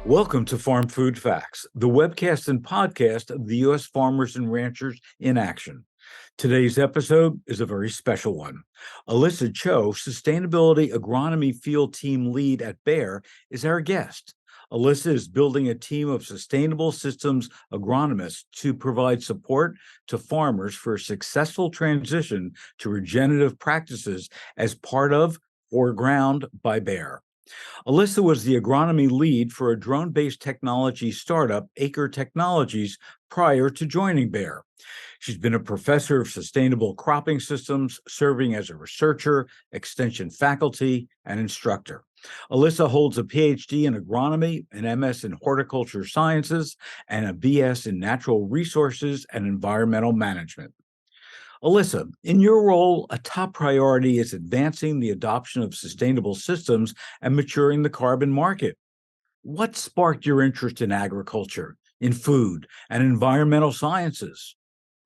Welcome to Farm Food Facts, the webcast and podcast of the U.S. Farmers and Ranchers in Action. Today's episode is a very special one. Alyssa Cho, Sustainability Agronomy Field Team Lead at Bayer, is our guest. Alyssa is building a team of Sustainable Systems Agronomists to provide support to farmers for a successful transition to regenerative practices as part of ForGround by Bayer. Alyssa was the agronomy lead for a drone-based technology startup, Aker Technologies, prior to joining Bayer. She's been a professor of sustainable cropping systems, serving as a researcher, extension faculty, and instructor. Alyssa holds a Ph.D. in agronomy, an MS in Horticultural Sciences, and a BS in natural resources and environmental management. Alyssa, in your role, a top priority is advancing the adoption of sustainable systems and maturing the carbon market. What sparked your interest in agriculture, in food, and environmental sciences?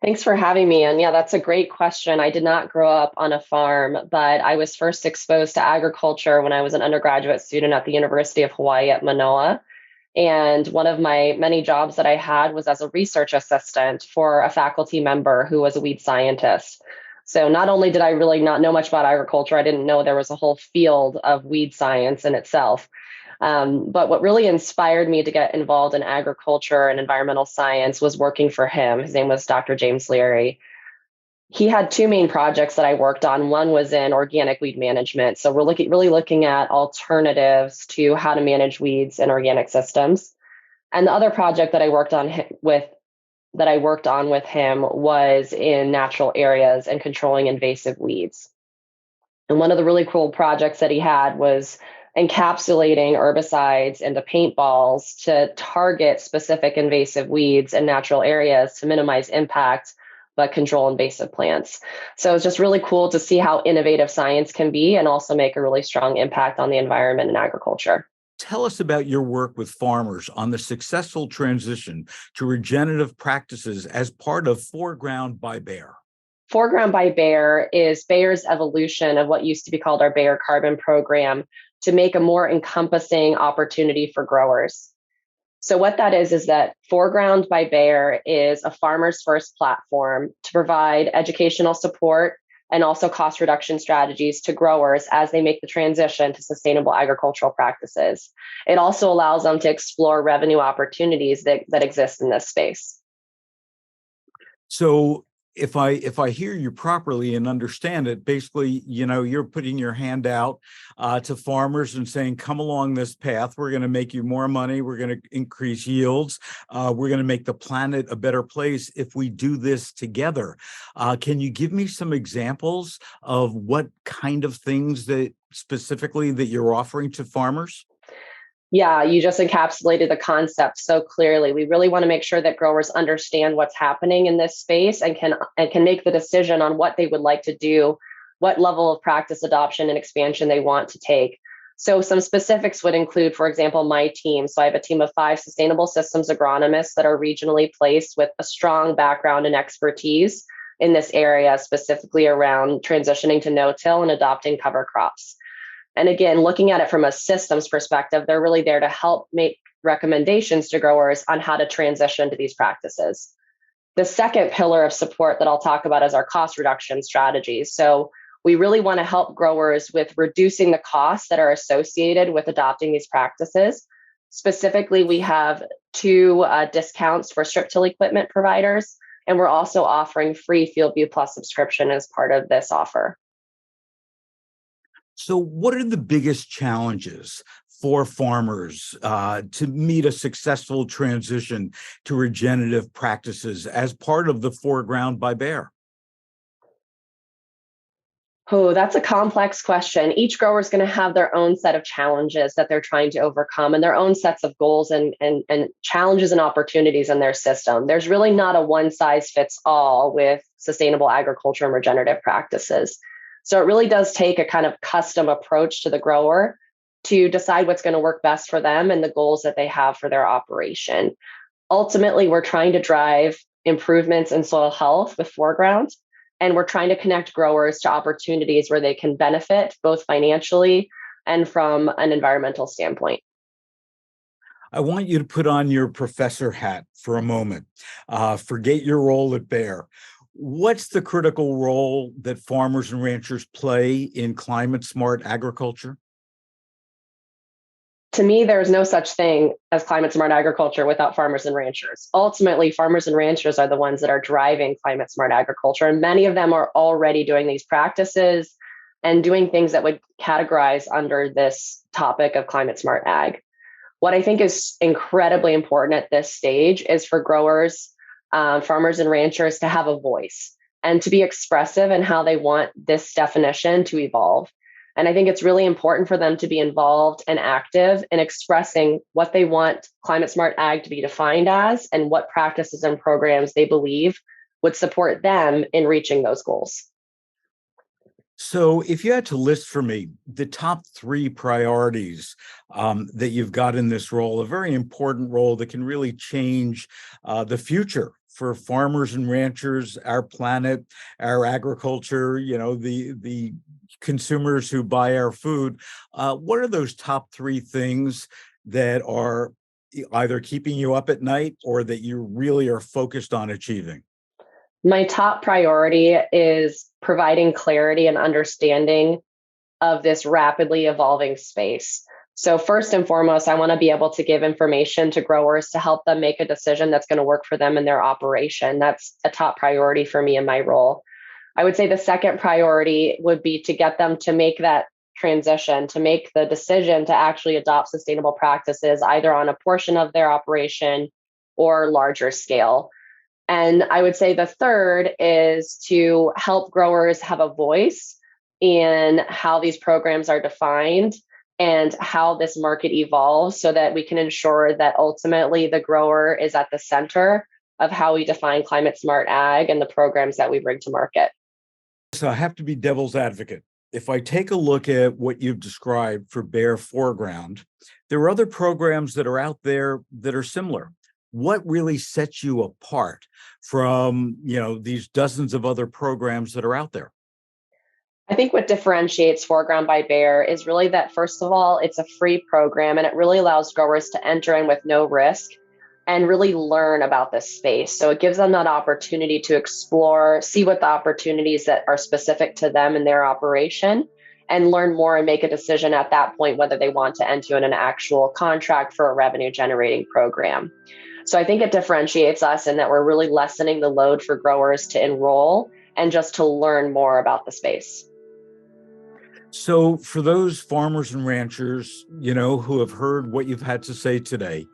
Thanks for having me. And yeah, that's a great question. I did not grow up on a farm, but I was first exposed to agriculture when I was an undergraduate student at the University of Hawaii at Manoa. And one of my many jobs that I had was as a research assistant for a faculty member who was a weed scientist. So not only did I really not know much about agriculture, I didn't know there was a whole field of weed science in itself. But what really inspired me to get involved in agriculture and environmental science was working for him. His name was Dr. James Leary. He had two main projects that I worked on. One was in organic weed management. So we're really looking at alternatives to how to manage weeds in organic systems. And the other project that I worked on with him was in natural areas and controlling invasive weeds. And one of the really cool projects that he had was encapsulating herbicides into paintballs to target specific invasive weeds in natural areas to minimize impact but control invasive plants. So it's just really cool to see how innovative science can be and also make a really strong impact on the environment and agriculture. Tell us about your work with farmers on the successful transition to regenerative practices as part of ForGround by Bayer. ForGround by Bayer is Bayer's evolution of what used to be called our Bayer Carbon Program to make a more encompassing opportunity for growers. So what that is that ForGround by Bayer is a farmer's first platform to provide educational support and also cost reduction strategies to growers as they make the transition to sustainable agricultural practices. It also allows them to explore revenue opportunities that exist in this space. So if I hear you properly and understand it, basically, you're putting your hand out to farmers and saying, come along this path. We're going to make you more money. We're going to increase yields. We're going to make the planet a better place if we do this together. Can you give me some examples of what kind of things that specifically that you're offering to farmers? Yeah, you just encapsulated the concept so clearly. We really want to make sure that growers understand what's happening in this space and can make the decision on what they would like to do, what level of practice adoption and expansion they want to take. So some specifics would include, for example, my team. So I have a team of 5 Sustainable Systems Agronomists that are regionally placed with a strong background and expertise in this area, specifically around transitioning to no-till and adopting cover crops. And again, looking at it from a systems perspective, they're really there to help make recommendations to growers on how to transition to these practices. The second pillar of support that I'll talk about is our cost reduction strategies. So we really want to help growers with reducing the costs that are associated with adopting these practices. Specifically, we have 2 discounts for strip till equipment providers, and we're also offering free FieldView Plus subscription as part of this offer. So what are the biggest challenges for farmers to meet a successful transition to regenerative practices as part of the ForGround by Bayer? Oh, that's a complex question. Each grower is going to have their own set of challenges that they're trying to overcome and their own sets of goals and challenges and opportunities in their system. There's really not a one size fits all with sustainable agriculture and regenerative practices. So it really does take a kind of custom approach to the grower to decide what's going to work best for them and the goals that they have for their operation. Ultimately, we're trying to drive improvements in soil health with ForGround, and we're trying to connect growers to opportunities where they can benefit both financially and from an environmental standpoint. I want you to put on your professor hat for a moment. Forget your role at Bayer. What's the critical role that farmers and ranchers play in climate smart agriculture? To me, there's no such thing as climate smart agriculture without farmers and ranchers. Ultimately, farmers and ranchers are the ones that are driving climate smart agriculture, and many of them are already doing these practices and doing things that would categorize under this topic of climate smart ag. What I think is incredibly important at this stage is for growers, farmers, and ranchers to have a voice and to be expressive in how they want this definition to evolve. And I think it's really important for them to be involved and active in expressing what they want climate smart ag to be defined as and what practices and programs they believe would support them in reaching those goals. So, if you had to list for me the top three priorities that you've got in this role, a very important role that can really change the future for farmers and ranchers, our planet, our agriculture, the consumers who buy our food. What are those top three things that are either keeping you up at night or that you really are focused on achieving? My top priority is providing clarity and understanding of this rapidly evolving space. So, first and foremost, I want to be able to give information to growers to help them make a decision that's going to work for them in their operation. That's a top priority for me in my role. I would say the second priority would be to get them to make that transition, to make the decision to actually adopt sustainable practices, either on a portion of their operation or larger scale. And I would say the third is to help growers have a voice in how these programs are defined and how this market evolves so that we can ensure that ultimately the grower is at the center of how we define climate smart ag and the programs that we bring to market. So I have to be devil's advocate. If I take a look at what you've described for Bayer ForGround, there are other programs that are out there that are similar. What really sets you apart from, these dozens of other programs that are out there? I think what differentiates ForGround by Bayer is really that, first of all, it's a free program and it really allows growers to enter in with no risk and really learn about this space. So it gives them that opportunity to explore, see what the opportunities that are specific to them in their operation, and learn more and make a decision at that point whether they want to enter in an actual contract for a revenue generating program. So I think it differentiates us in that we're really lessening the load for growers to enroll and just to learn more about the space. So for those farmers and ranchers, who have heard what you've had to say today,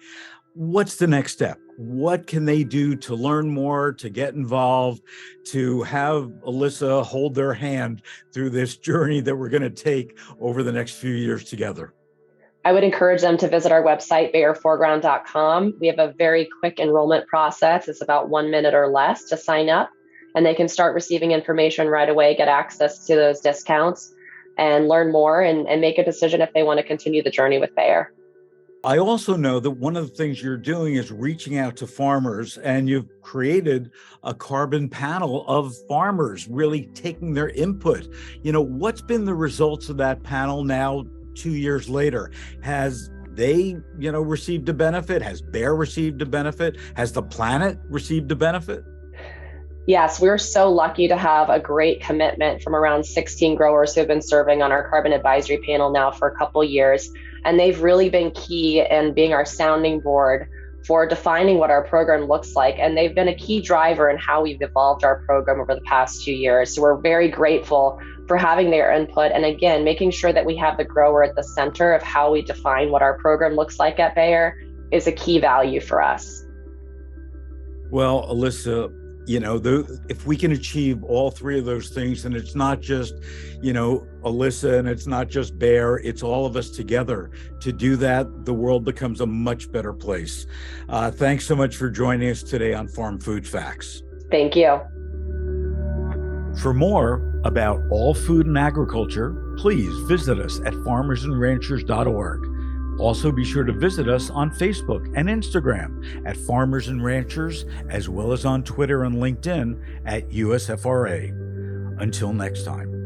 what's the next step? What can they do to learn more, to get involved, to have Alyssa hold their hand through this journey that we're going to take over the next few years together? I would encourage them to visit our website, bayerforground.com. We have a very quick enrollment process. It's about 1 minute or less to sign up, and they can start receiving information right away, get access to those discounts, and learn more and make a decision if they want to continue the journey with Bayer. I also know that one of the things you're doing is reaching out to farmers, and you've created a carbon panel of farmers really taking their input. What's been the results of that panel now 2 years later? Has they, received a benefit? Has Bayer received a benefit? Has the planet received a benefit? Yes, we're so lucky to have a great commitment from around 16 growers who have been serving on our carbon advisory panel now for a couple years. And they've really been key in being our sounding board for defining what our program looks like. And they've been a key driver in how we've evolved our program over the past 2 years. So we're very grateful for having their input. And again, making sure that we have the grower at the center of how we define what our program looks like at Bayer is a key value for us. Well, Alyssa, if we can achieve all three of those things, and it's not just, Alyssa, and it's not just Bayer, it's all of us together. To do that, the world becomes a much better place. Thanks so much for joining us today on Farm Food Facts. Thank you. For more about all food and agriculture, please visit us at farmersandranchers.org. Also, be sure to visit us on Facebook and Instagram at Farmers and Ranchers, as well as on Twitter and LinkedIn at USFRA. Until next time.